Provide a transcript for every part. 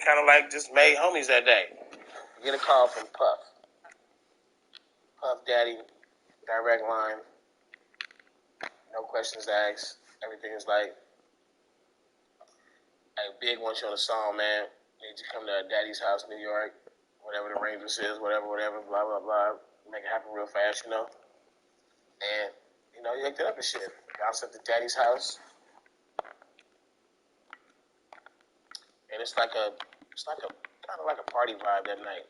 kind of like just made homies that day. Get a call from Puff Daddy, direct line, no questions asked. Everything is like, hey, Big wants you on a song, man. Need you to come to Daddy's house, New York, whatever the arrangement is, whatever, blah, blah, blah. Make it happen real fast, you know. And, you know, he hooked it up and shit. Bounced up to Daddy's house. And it's like a kind of like a party vibe that night.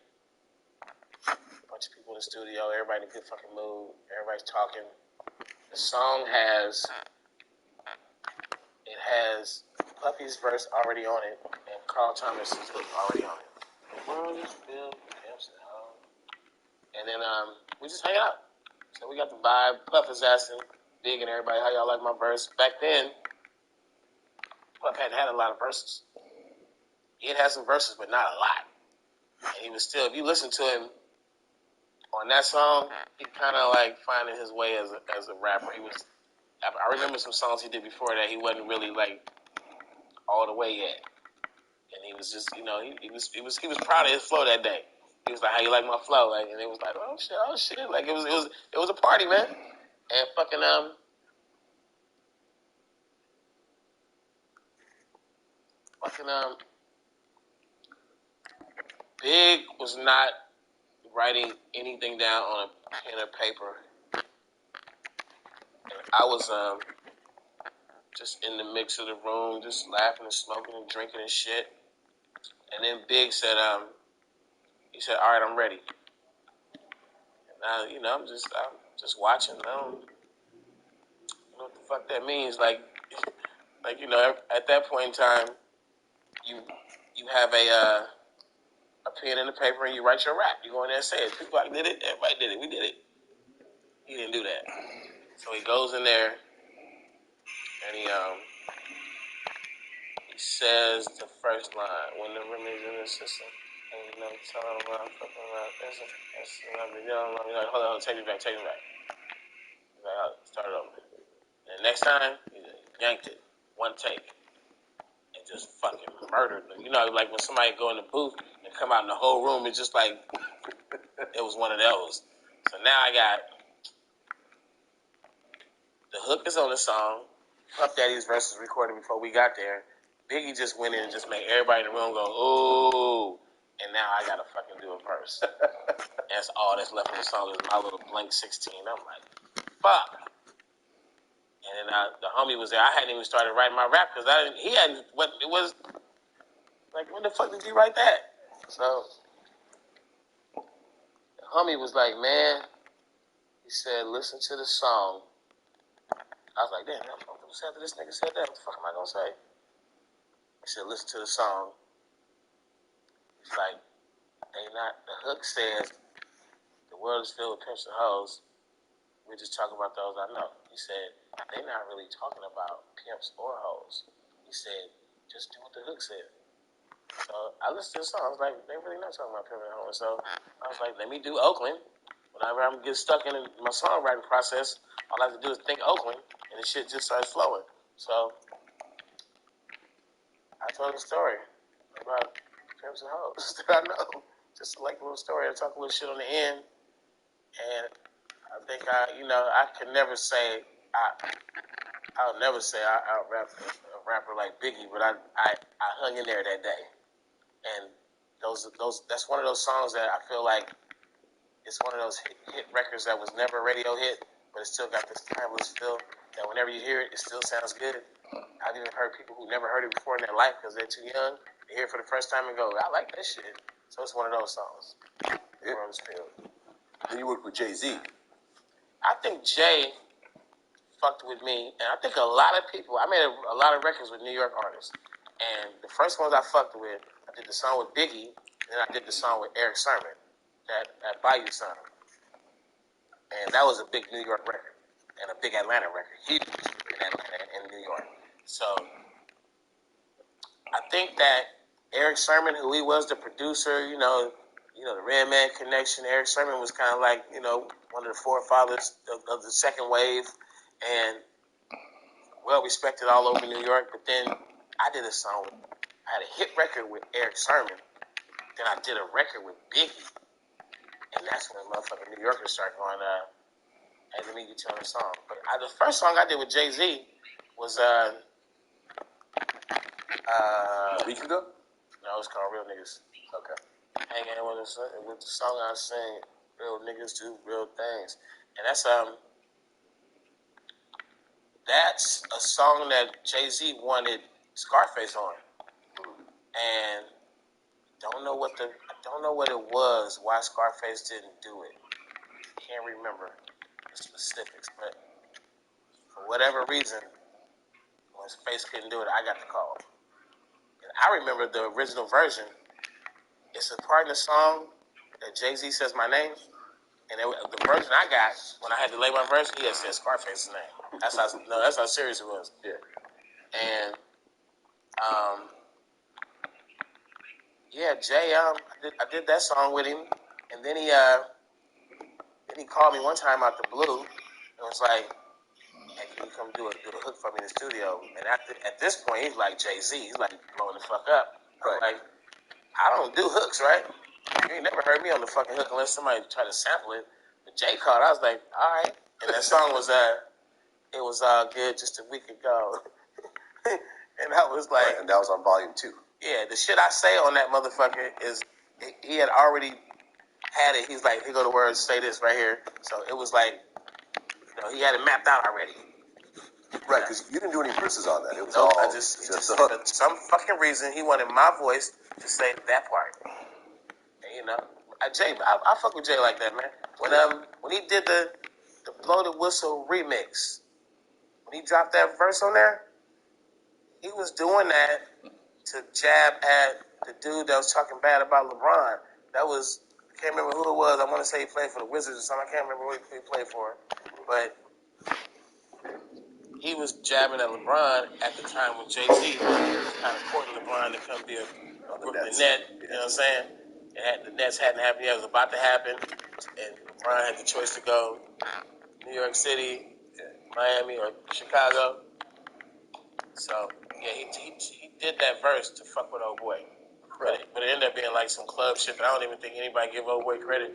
Bunch of people in the studio, everybody in a good fucking mood, everybody's talking. The song has Puffy's verse already on it, and Carl Thomas's hook already on it. The world is filled with pimps and hoes. And then we just hang out. So we got the vibe. Puff is asking Big and everybody, how y'all like my verse? Back then, Puff hadn't had a lot of verses. He had some verses, but not a lot. And he was still, if you listen to him on that song, he kind of like finding his way as a rapper. I remember some songs he did before that he wasn't really like all the way yet. And he was just, you know, he was proud of his flow that day. He was like, how you like my flow? Like, and it was like, oh shit. Like it was a party, man. And fucking Big was not writing anything down on a pen or paper. And I was just in the mix of the room, just laughing and smoking and drinking and shit. And then Big said, he said, all right, I'm ready. And I, you know, I'm just watching. I don't know what the fuck that means. Like, you know, at that point in time, you have a pen and a paper and you write your rap. You go in there and say it. People like did it. Everybody did it. We did it. He didn't do that. So he goes in there and he says the first line, when the rim is in the system. And you know, tell him about fucking around. Like, hold on, take me back. He's like, oh, start it over. And the next time, he yanked it. One take. And just fucking murdered them. You know, like when somebody go in the booth and come out in the whole room, it's just like, it was one of those. So now I got, the hook is on the song. Puff Daddy's verse was recorded before we got there. Biggie just went in and just made everybody in the room go, ooh. And now I gotta fucking do a verse. That's all that's left of the song is my little blank 16. I'm like, fuck. And then the homie was there. I hadn't even started writing my rap because he hadn't. What it was like? When the fuck did you write that? So the homie was like, man. He said, listen to the song. I was like, damn, I'm gonna say after this nigga said that. What the fuck am I gonna say? He said, listen to the song. It's like the hook says the world is filled with pimps and hoes. We just talking about those I know. He said, they not really talking about pimps or hoes. He said, just do what the hook said. So I listened to the song. I was like, they really not talking about pimps and hoes. So I was like, let me do Oakland. Whenever I'm get stuck in my songwriting process, all I have to do is think Oakland, and the shit just starts flowing. So I told a story about pimps and hoes that I know. Just like a little story. I talk a little shit on the end. And I think I can never say I'll never say I out-rap a rapper like Biggie, but I hung in there that day. And that's one of those songs that I feel like it's one of those hit records that was never a radio hit, but it still got this timeless feel that whenever you hear it, it still sounds good. I've even heard people who never heard it before in their life because they're too young. They hear it for the first time and go, I like that shit. So it's one of those songs. Yeah. Then you worked with Jay-Z. I think Jay fucked with me, and I think a lot of people, I made a lot of records with New York artists. And the first ones I fucked with, I did the song with Biggie, and then I did the song with Eric Sermon, that Bayou song. And that was a big New York record, and a big Atlanta record. Huge in Atlanta and New York. So I think that Eric Sermon, who he was the producer, you know, the Redman connection, Eric Sermon was kind of like, one of the forefathers of the second wave, and well respected all over New York. But then I I had a hit record with Eric Sermon. Then I did a record with Biggie. And that's when motherfucking New Yorkers started going, hey, let me get you on a song. But the first song I did with Jay-Z was, Beat You Go? no, it's called Real Niggas. Okay. Hanging with the song I sing, Real Niggas Do Real Things. And that's a song that Jay-Z wanted Scarface on. And I don't know what it was, why Scarface didn't do it. Can't remember the specifics, but for whatever reason, when Face couldn't do it, I got the call. And I remember the original version. It's a part in the song that Jay-Z says my name, and the version I got when I had to lay my verse, he had said Scarface's name. That's how serious it was. Yeah. And yeah, Jay, I did that song with him, and then he called me one time out the blue, and was like, "Hey, can you come do a hook for me in the studio?" And at this point, he's like Jay-Z, he's like blowing the fuck up. Right. I'm like, I don't do hooks, right? You ain't never heard me on the fucking hook unless somebody try to sample it. But Jay called, I was like, all right. And that song was it was all good just a week ago. And I was like, right, and that was on volume 2. Yeah, the shit I say on that motherfucker is he had already had it. He's like, here go the words, say this right here. So it was like, he had it mapped out already. Right, because you didn't do any verses on that. It was Nope, all I just hook. for some fucking reason he wanted my voice to say that part. And, Jay, I fuck with Jay like that, man. When he did the Blow the Whistle remix, when he dropped that verse on there, he was doing that to jab at the dude that was talking bad about LeBron. That was, I can't remember who it was. I want to say he played for the Wizards or something. I can't remember who he played for. But he was jabbing at LeBron at the time when Jay-Z was kind of courting LeBron to come be a Brooklyn Net. You know what I'm saying? The Nets hadn't happened yet. It was about to happen. And LeBron had the choice to go New York City, Miami, or Chicago. So, yeah, he did that verse to fuck with old boy. Right. But it ended up being like some club shit that I don't even think anybody give old boy credit.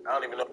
I don't even know.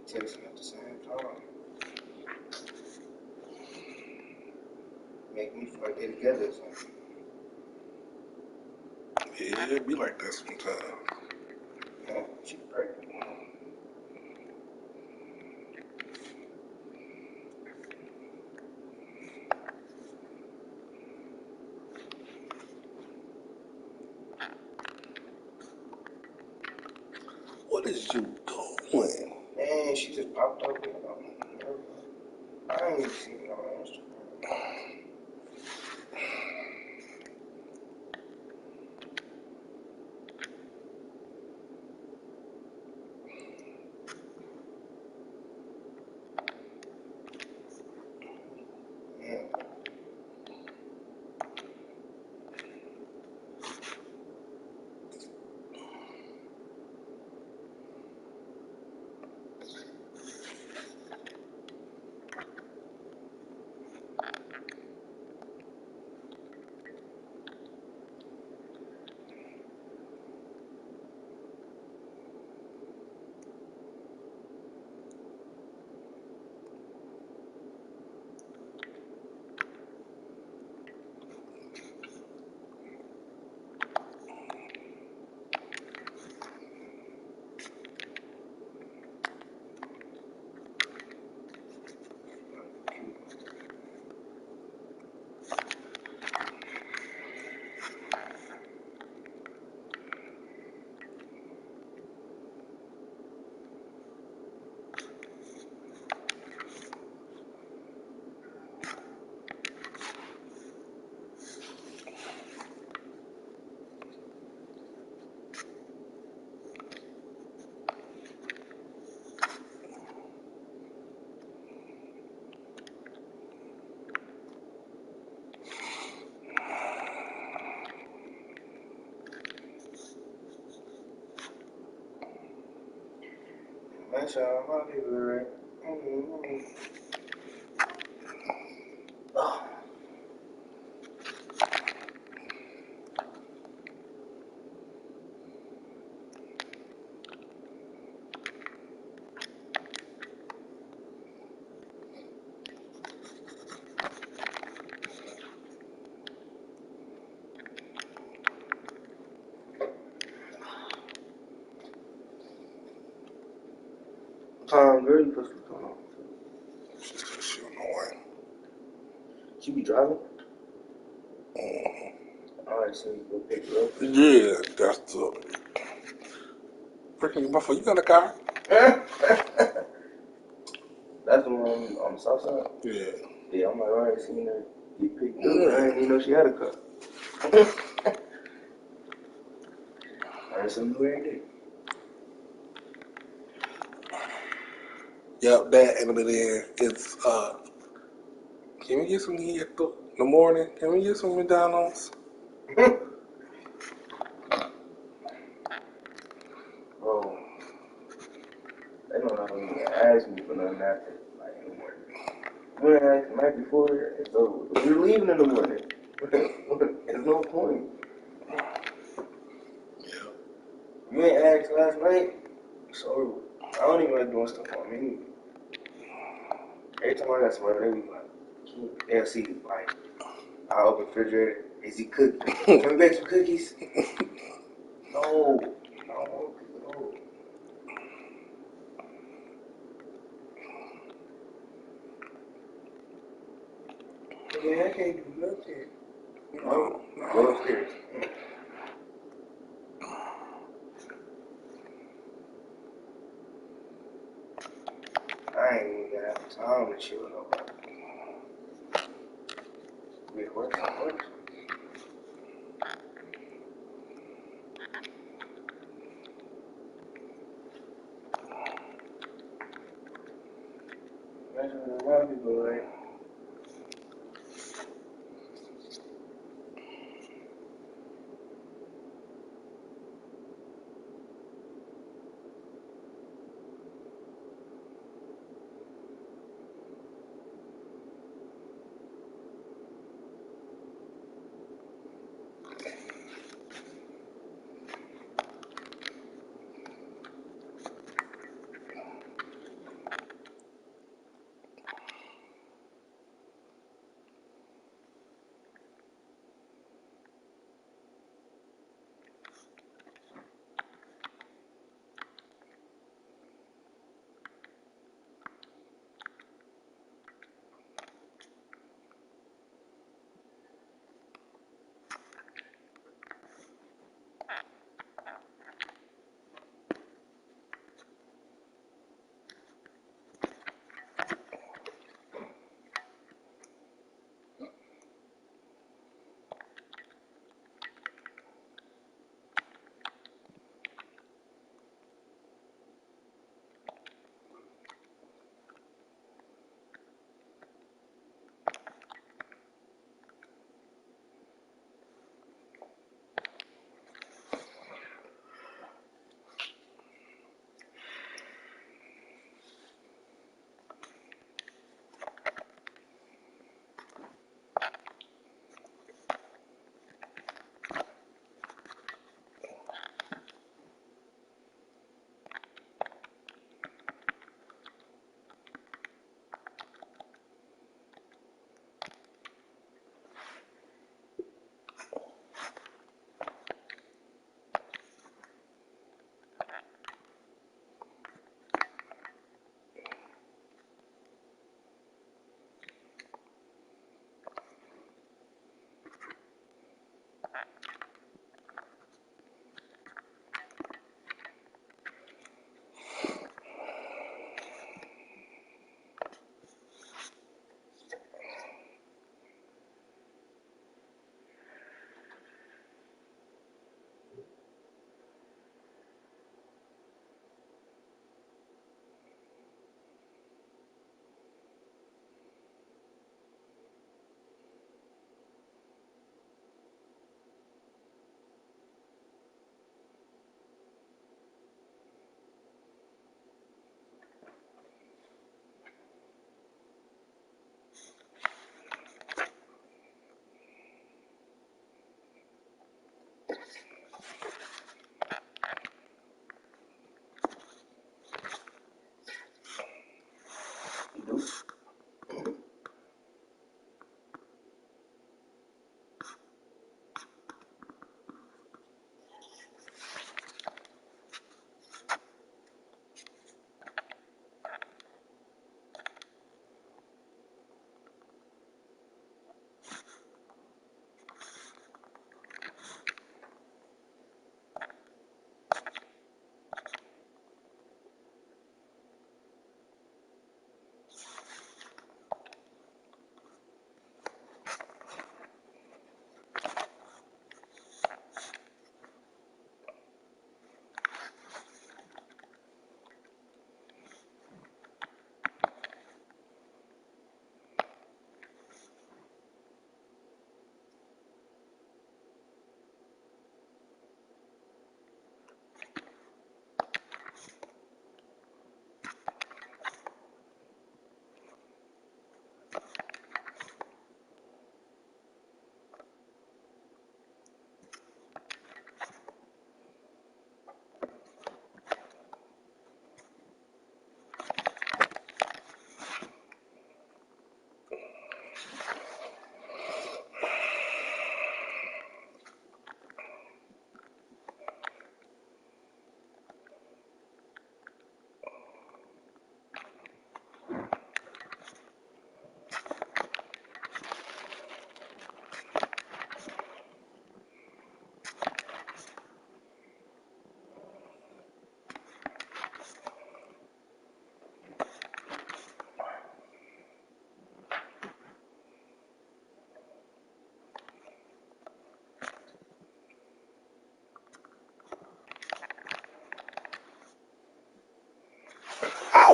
Texting at the same time. Make me feel like they together or something. Yeah, it be like that sometimes. Yeah, she pregnant. What is you doing? Man, she just popped up. I ain't even seen it on Instagram. Yeah. Make sure all my people right. Oh. Tom, girl, you supposed to be coming home. She on the way. She be driving? Mm-hmm. Alright, so you go pick her up. Yeah, that's the freaking Buffalo. You got a car? That's the one on the south side? Yeah. Yeah, I'm like, alright, seen her get picked up. Yeah. I didn't even know she had a car. Learn something new every day. Yep, that and then it's can we get some here in the morning? Can we get some McDonald's? Bro, they don't even ask me for nothing after, like, in the morning. You ain't ask the night before, it's over. You're leaving in the morning. There's no point. Yeah. You ain't asked last night, it's over. I don't even like doing stuff on me. Every time I got somebody, they be like, they'll see, like, I open the refrigerator, is he cooking? Can we bake some cookies? No. I don't want to no. Yeah, I can't do nothing. No. Go upstairs. I ain't even gonna have time to chill with nobody. We at work. Imagine a lot of people like,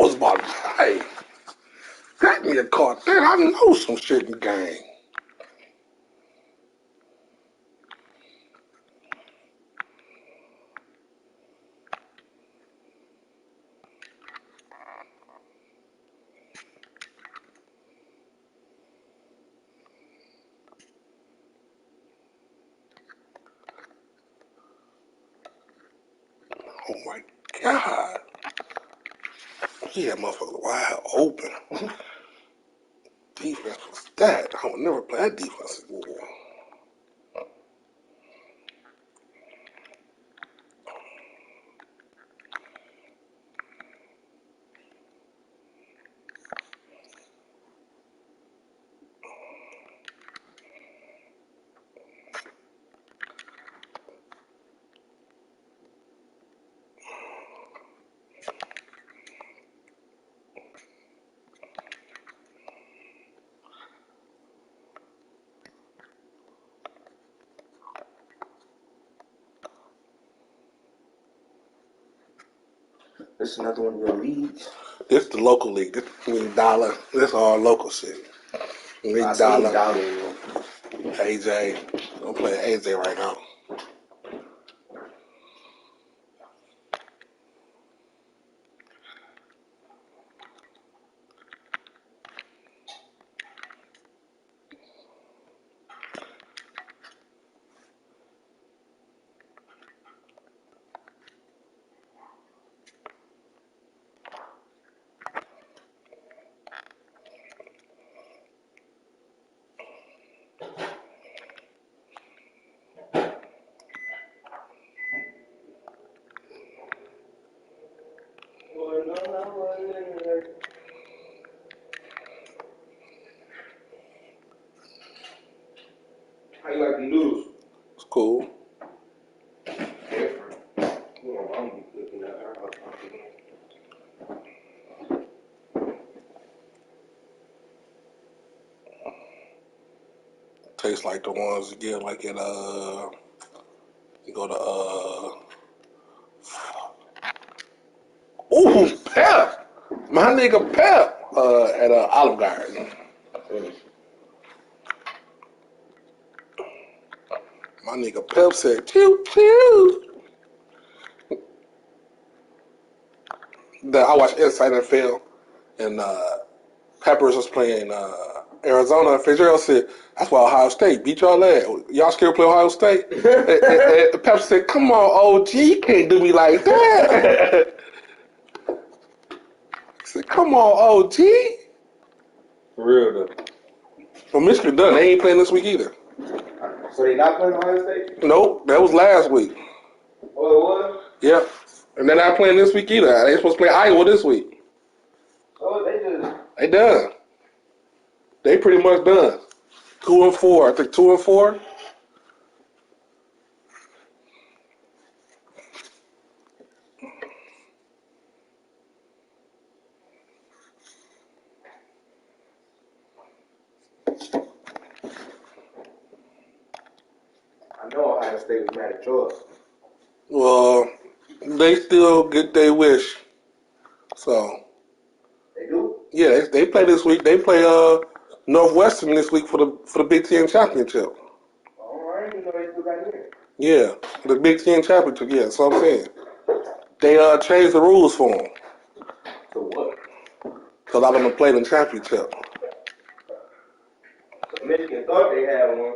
was about, hey, got me a car. Damn, I know some shit in the game. Oh my God. Yeah, motherfucker wide open. Defense was that. I would never play that defense anymore. This is another one of your leagues. This the local league. This $20. This all local shit. I see $20. dollar in there. AJ. I'm playing AJ right now. How you like the noodles? It's cool. Different. You know, I'm be cooking that. Tastes like the ones you get like at you go to ooh, Pep. My nigga Pep at Olive Garden. My nigga Pep said, pew pew. I watched Inside NFL and Peppers was playing Arizona. And Fitzgerald said, that's why Ohio State beat y'all ass. Y'all scared to play Ohio State? and Pepper said, come on, OG, you can't do me like that. He said, come on, OG. For real though. Well, Michigan done. They ain't playing this week either. So they not playing Ohio State? Nope, that was last week. Oh, it was? Yep. And they're not playing this week either. They supposed to play Iowa this week. Oh, they just. They done. They pretty much done. 2-4. I think 2-4. I know Ohio State was mad at Georgia. Well, they still get their wish. So, They do? yeah, they play this week. They play Northwestern this week for the Big Ten championship. Oh, I didn't even know they still got in. Yeah, the Big Ten championship. Yeah, that's what I'm saying. They changed the rules for them So what? because I them play the championship. So Michigan thought they had one.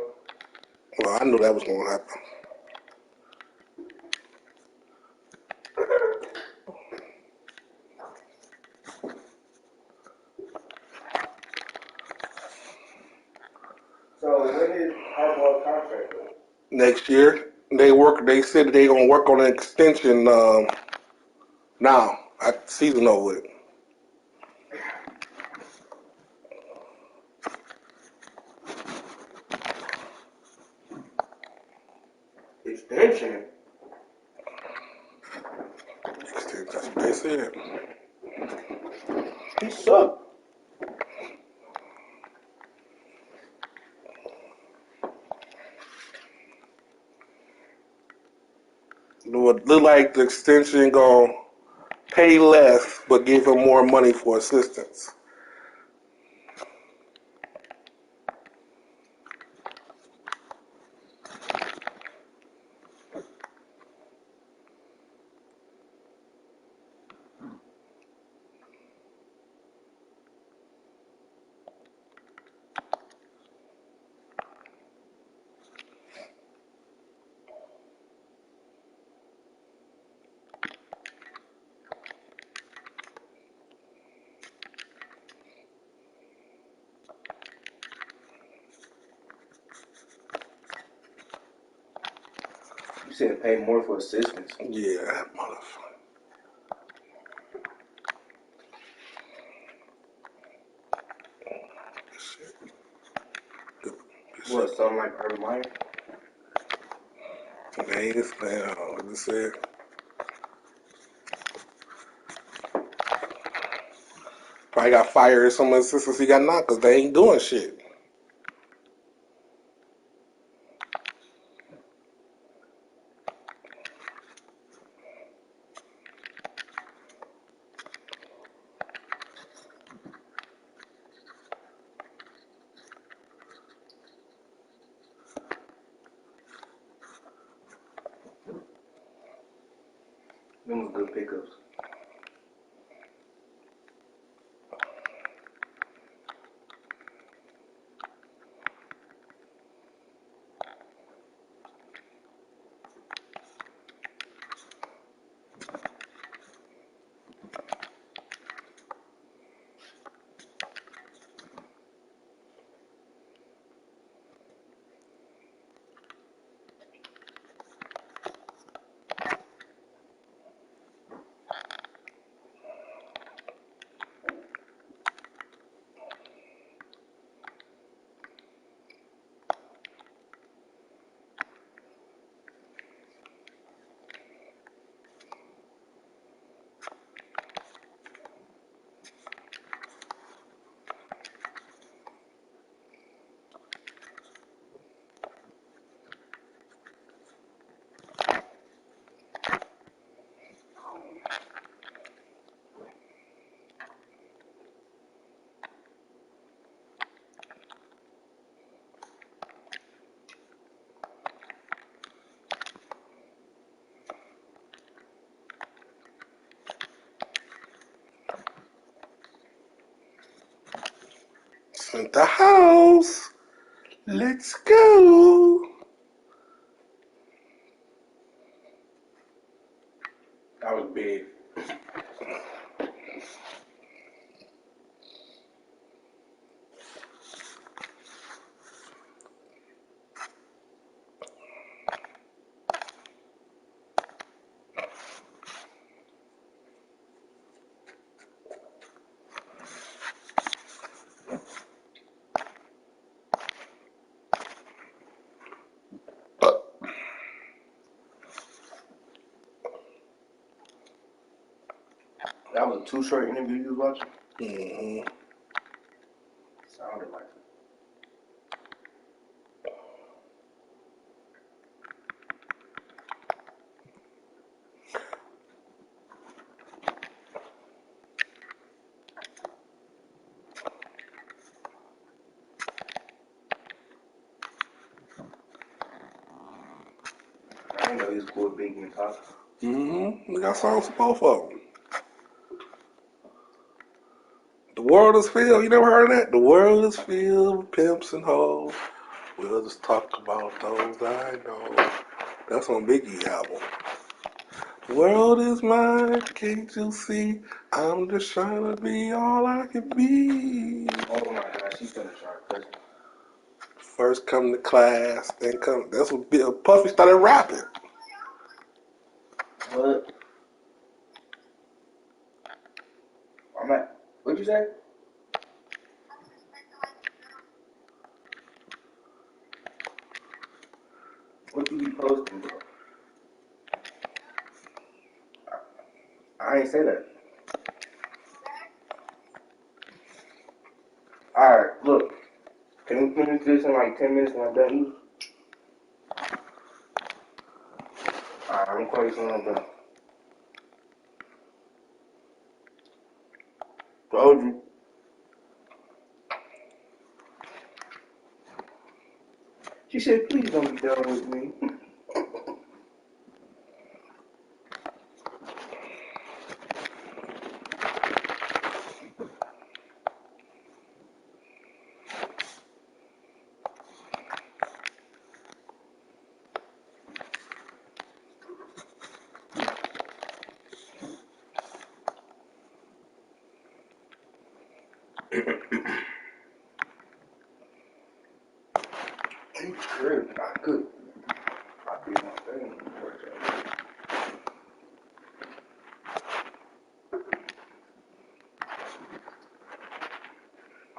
Well, I knew that was going to happen. So when is Harbaugh's contract up? Next year, they said they gonna work on an extension now. Season over with. Extension? That's what they said. He sucked. Look like the extension gonna pay less but give him more money for assistance. You said pay more for assistance. Yeah, that motherfucker. Shit. What, something like Urban Meyer? They ain't man, I just said. Probably got fired or some of the assistants he got knocked because they ain't doing shit. Them was good pickups. In the house. Let's go. That was big. That was a Too Short interview you was watching? Mm-hmm. Sounded like it. I didn't know he was cool with Biggie and Pop. Mm-hmm. We got songs for both of them. The world is filled. You never heard of that? The world is filled with pimps and hoes. We'll just talk about those I know. That's on Biggie's album. The world is mine, can't you see? I'm just trying to be all I can be. Oh my gosh, he's gonna try cousin. First come to class, then come. That's when Puffy started rapping. What? I'm at. What'd you say? What you be posting, bro? I ain't say that. Alright, look. Can we finish this in like 10 minutes when I'm done? Alright, I'm gonna call you soon when I'm done. Told you. She said, please don't be done with me. It's good. Not good. I did my thing.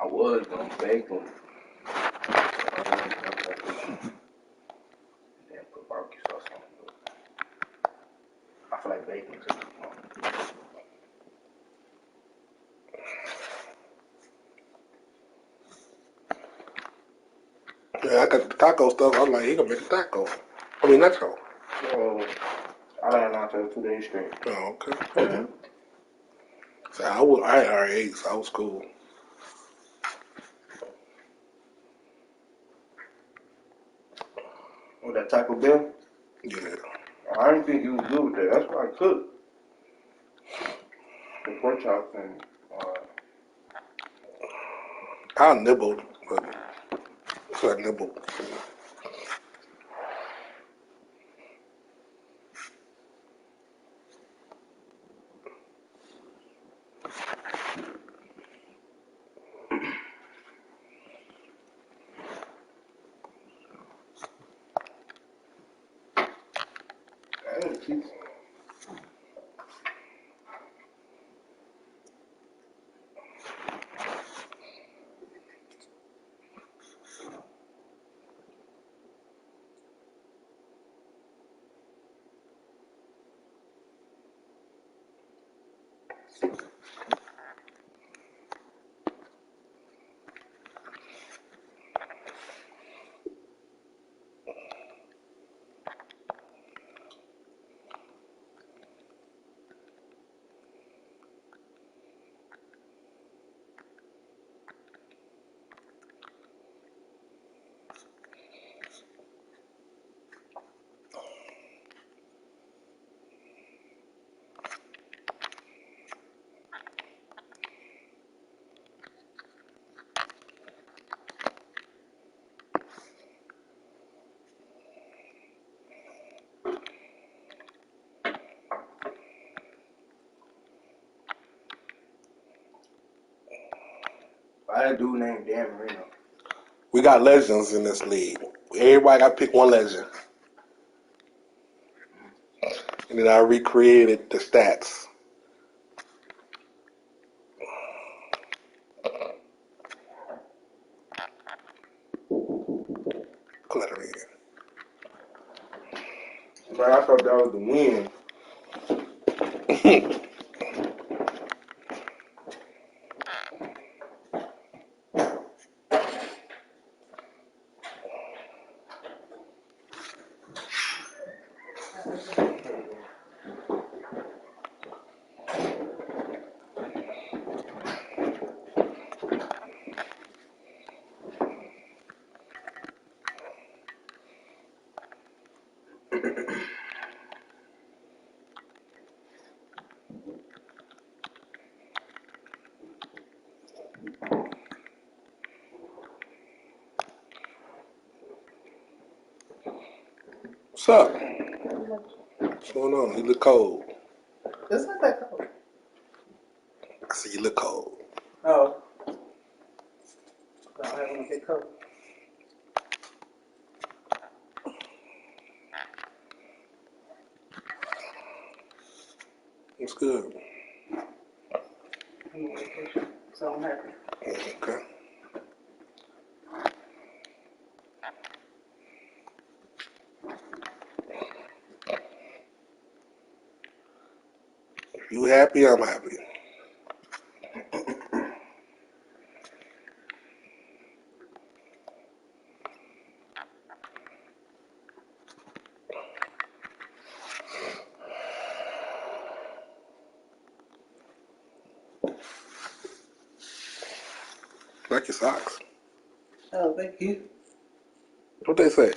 I was gonna bake them. Then put barbecue sauce on it. I feel like bacon too. Yeah, I got the taco stuff. I was like, he gonna make a taco. I mean, nacho. So, I had nachos 2 days straight. Oh, okay. Yeah. So I had already ate, so I was cool. With that Taco Bell, Yeah. I didn't think you was good with that. That's why I cooked. The pork chops and I nibbled, but so I nibbled. cheese. Why that dude named Dan Marino? We got legends in this league. Everybody got to pick one legend. And then I recreated the stats. Cluttering. Man, I thought that was the win. What's up? What's going on? You look cold. It's not that cold. I see you look cold. Oh. I don't have any big coat. What's good? I'm on vacation, so I'm happy. Okay. If you happy, I'm happy. Like your socks. Oh, thank you. What they say?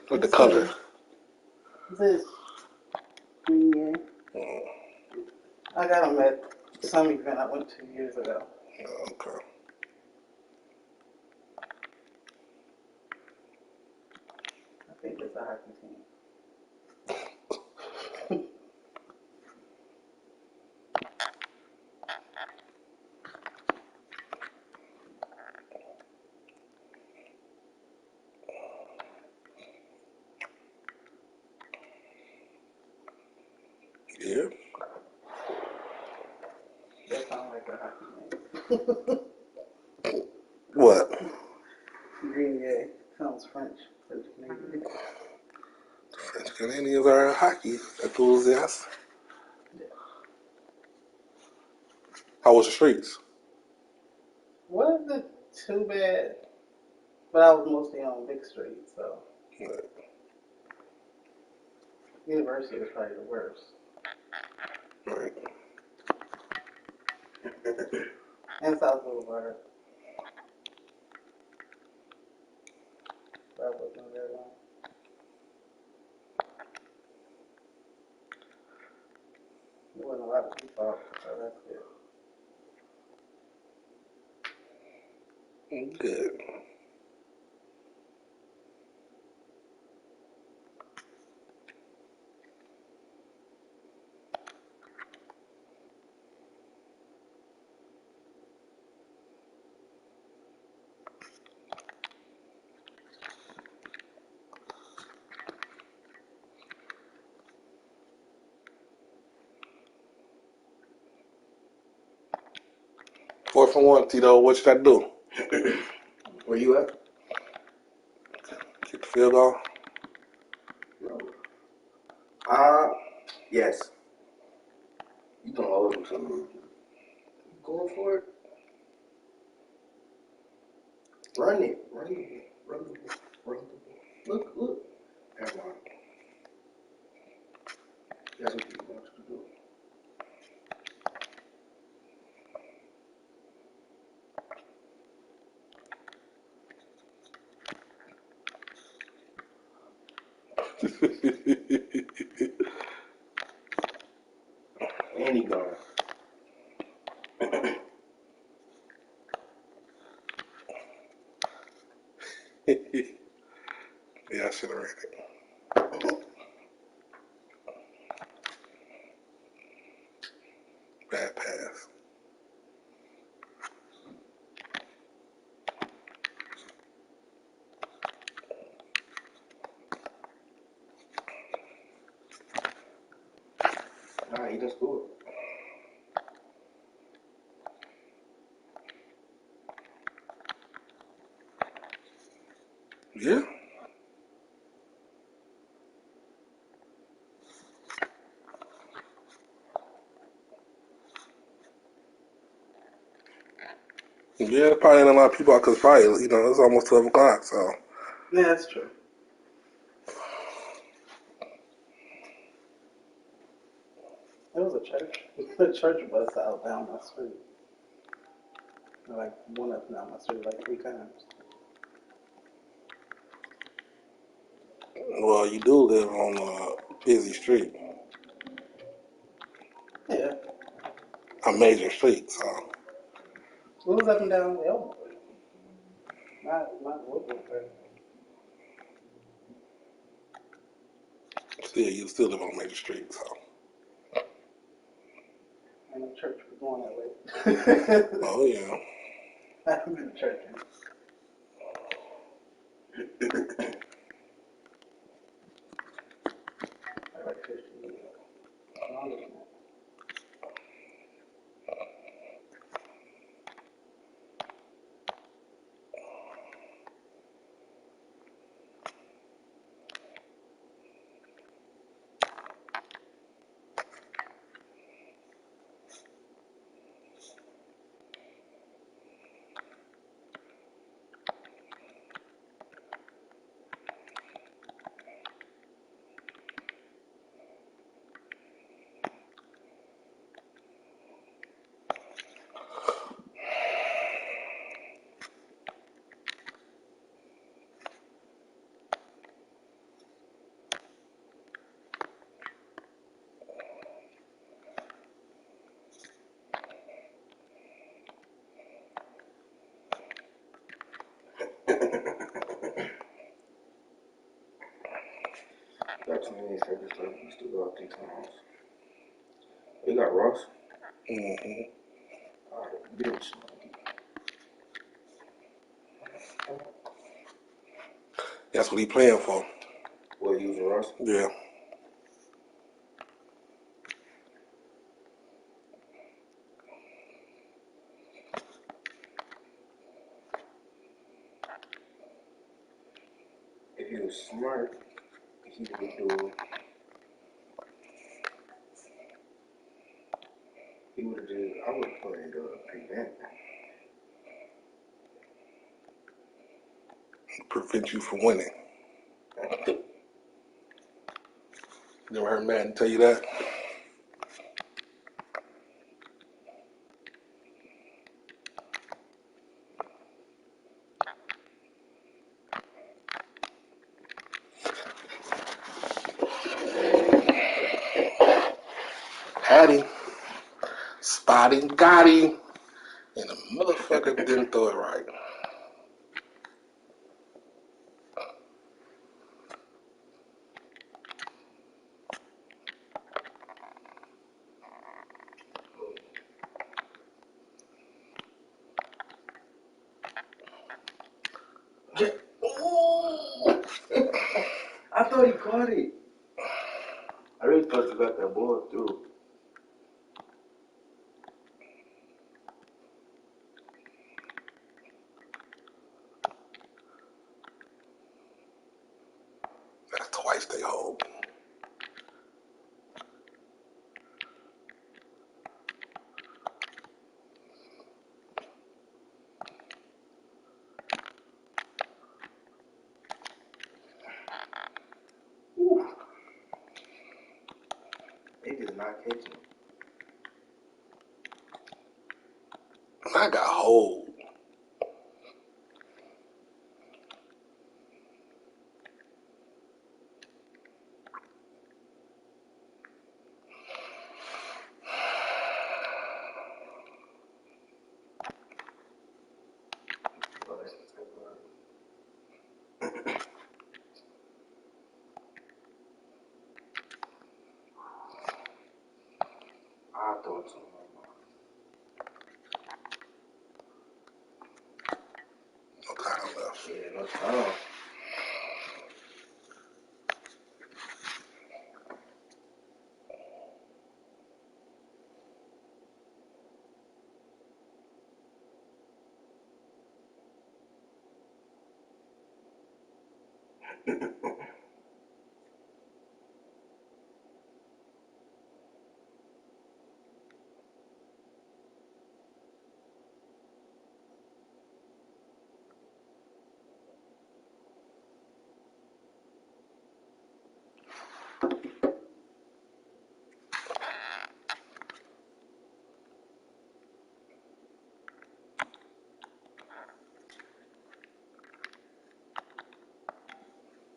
What the It color? says green. Yeah. Mm, I got them at some event I went to years ago. okay. I think it's a hockey team. Yeah. That sounds like a hockey name. What? Grenier sounds French. French Canadian. French Canadians are hockey enthusiasts. Yeah. How was the streets? Wasn't too bad, but I was mostly on Big Street, so University was probably the worst. Right. And South Boulevard. That wasn't very long. There wasn't a lot of people out, so that's good. Good. Fourth and one, Tito. What should I do? Where you at? Kick the field goal? No. Yes. You don't always do something. You going for it? Run it. Run it. Run the ball. Run the ball. Look. Never mind. That's what you want to do. And he gone. Yeah, I should have ran it. Bad pass. Nah, he just scored. Yeah. Yeah, probably ain't a lot of people out because probably, it's almost 12 o'clock, so. Yeah, that's true. There was a church. The church bus out down my street. Like one up down my street like 3 times. Well, you do live on a busy street, Yeah. a major street, so. It was up and down Elmwood. Not Woodwood, but Still, you still live on a major street, so. ain't no church was going that way. Oh, yeah. I haven't been to church in. Like 50 years. Longer than that. Got too many favorite stuff. We still got 3 times. We got Ross. Mm-hmm. Alright, bitch. That's what he playing for. What, using Ross? Yeah. If he was smart, he would do. He would have did. I would have played prevent. Prevent you from winning. Never heard Madden tell you that? Had him. Spot him. Got him. And the motherfucker didn't throw it right. I thought he caught it. I really thought you got that ball through. That's twice they hold. They did not catch him. I got hold. I thought so. No time left. Yeah, no time.